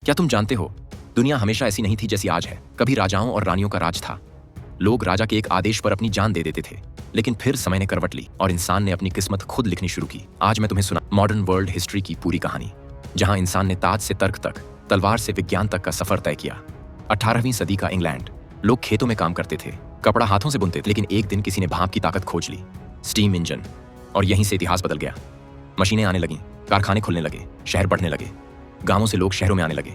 क्या तुम जानते हो, दुनिया हमेशा ऐसी नहीं थी जैसी आज है। कभी राजाओं और रानियों का राज था। लोग राजा के एक आदेश पर अपनी जान दे देते थे, लेकिन फिर समय ने करवट ली और इंसान ने अपनी किस्मत खुद लिखनी शुरू की। आज मैं तुम्हें सुना मॉडर्न वर्ल्ड हिस्ट्री की पूरी कहानी, जहां इंसान ने ताज से तर्क तक, तलवार से विज्ञान तक का सफर तय किया। 18वीं सदी का इंग्लैंड। लोग खेतों में काम करते थे, कपड़ा हाथों से बुनते थे, लेकिन एक दिन किसी ने भाप की ताकत खोज ली, स्टीम इंजन, और यहीं से इतिहास बदल गया। मशीनें आने लगीं, कारखाने खुलने लगे, शहर बढ़ने लगे, गांवों से लोग शहरों में आने लगे।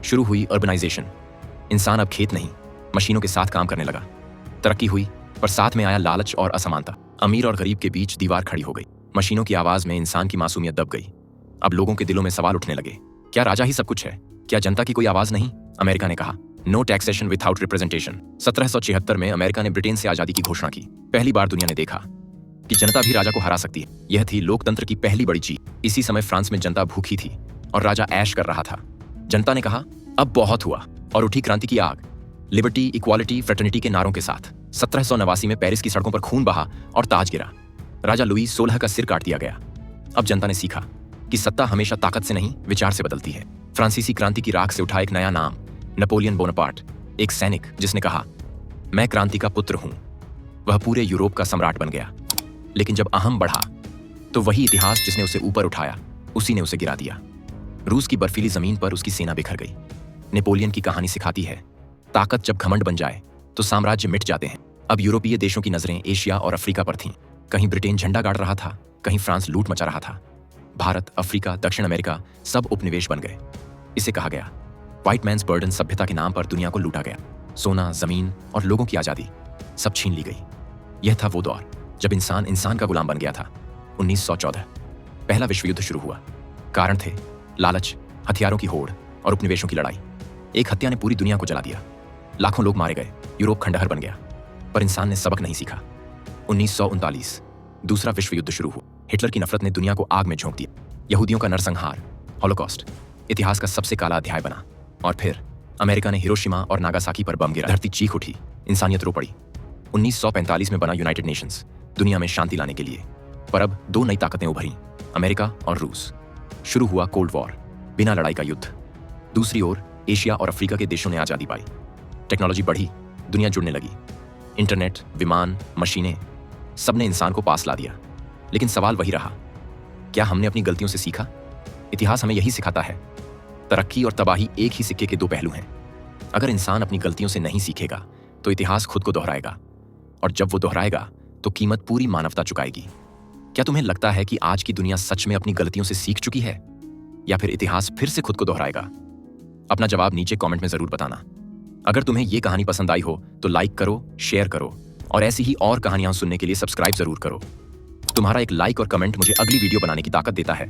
शुरू हुई अर्बनाइजेशन। इंसान अब खेत नहीं, मशीनों के साथ काम करने लगा। तरक्की हुई, पर साथ में आया लालच और असमानता। अमीर और गरीब के बीच दीवार खड़ी हो गई। मशीनों की आवाज में इंसान की मासूमियत दब गई। अब लोगों के दिलों में सवाल उठने लगे, क्या राजा ही सब कुछ है? क्या जनता की कोई आवाज नहीं? अमेरिका ने कहा, नो टैक्सेशन विदाउट रिप्रेजेंटेशन। 1776 में अमेरिका ने ब्रिटेन से आजादी की घोषणा की। पहली बार दुनिया ने देखा कि जनता भी राजा को हरा सकती है। यह थी लोकतंत्र की पहली बड़ी जीत। इसी समय फ्रांस में जनता भूखी थी और राजा ऐश कर रहा था। जनता ने कहा, अब बहुत हुआ, और उठी क्रांति की आग। लिबर्टी, इक्वालिटी, फ्रेटर्निटी के नारों के साथ 1789 में पेरिस की सड़कों पर खून बहा और ताज गिरा। राजा लुई 16 का सिर काट दिया गया। अब जनता ने सीखा कि सत्ता हमेशा ताकत से नहीं, विचार से बदलती है। फ्रांसीसी क्रांति की राख से उठा एक नया नाम, नेपोलियन बोनापार्ट, एक सैनिक जिसने कहा, मैं क्रांति का पुत्र हूं। वह पूरे यूरोप का सम्राट बन गया। लेकिन जब अहम बढ़ा, तो वही इतिहास जिसने उसे ऊपर उठाया, उसी ने उसे गिरा दिया। रूस की बर्फीली जमीन पर उसकी सेना बिखर गई। नेपोलियन की कहानी सिखाती है, ताकत जब घमंड बन जाए तो साम्राज्य मिट जाते हैं। अब यूरोपीय देशों की नजरें एशिया और अफ्रीका पर थीं। कहीं ब्रिटेन झंडा गाड़ रहा था, कहीं फ्रांस लूट मचा रहा था। भारत, अफ्रीका, दक्षिण अमेरिका सब उपनिवेश बन गए। इसे कहा गया, व्हाइट मैन्स बर्डन। सभ्यता के नाम पर दुनिया को लूटा गया। सोना, जमीन और लोगों की आजादी सब छीन ली गई। यह था वो दौर जब इंसान इंसान का गुलाम बन गया था। 1914 पहला विश्व युद्ध शुरू हुआ। कारण थे लालच, हथियारों की होड़ और उपनिवेशों की लड़ाई। एक हत्या ने पूरी दुनिया को जला दिया। लाखों लोग मारे गए, यूरोप खंडहर बन गया। पर इंसान ने सबक नहीं सीखा। 1939 दूसरा विश्व युद्ध शुरू हुआ। हिटलर की नफरत ने दुनिया को आग में झोंक दिया। यहूदियों का नरसंहार, हॉलोकॉस्ट, इतिहास का सबसे काला अध्याय बना। और फिर अमेरिका ने हिरोशिमा और नागासाकी पर बम गिरा। धरती चीख उठी, इंसानियत रो पड़ी। 1945 में बना यूनाइटेड नेशंस, दुनिया में शांति लाने के लिए। पर अब दो नई ताकतें उभरी, अमेरिका और रूस। शुरू हुआ कोल्ड वॉर, बिना लड़ाई का युद्ध। दूसरी ओर एशिया और अफ्रीका के देशों ने आजादी पाई। टेक्नोलॉजी बढ़ी, दुनिया जुड़ने लगी। इंटरनेट, विमान, मशीनें, सबने इंसान को पास ला दिया। लेकिन सवाल वही रहा, क्या हमने अपनी गलतियों से सीखा? इतिहास हमें यही सिखाता है, तरक्की और तबाही एक ही सिक्के के दो पहलू हैं। अगर इंसान अपनी गलतियों से नहीं सीखेगा तो इतिहास खुद को दोहराएगा, और जब वो दोहराएगा तो कीमत पूरी मानवता चुकाएगी। क्या तुम्हें लगता है कि आज की दुनिया सच में अपनी गलतियों से सीख चुकी है, या फिर इतिहास फिर से खुद को दोहराएगा? अपना जवाब नीचे कमेंट में जरूर बताना। अगर तुम्हें ये कहानी पसंद आई हो तो लाइक करो, शेयर करो, और ऐसी ही और कहानियां सुनने के लिए सब्सक्राइब जरूर करो। तुम्हारा एक लाइक और कमेंट मुझे अगली वीडियो बनाने की ताकत देता है।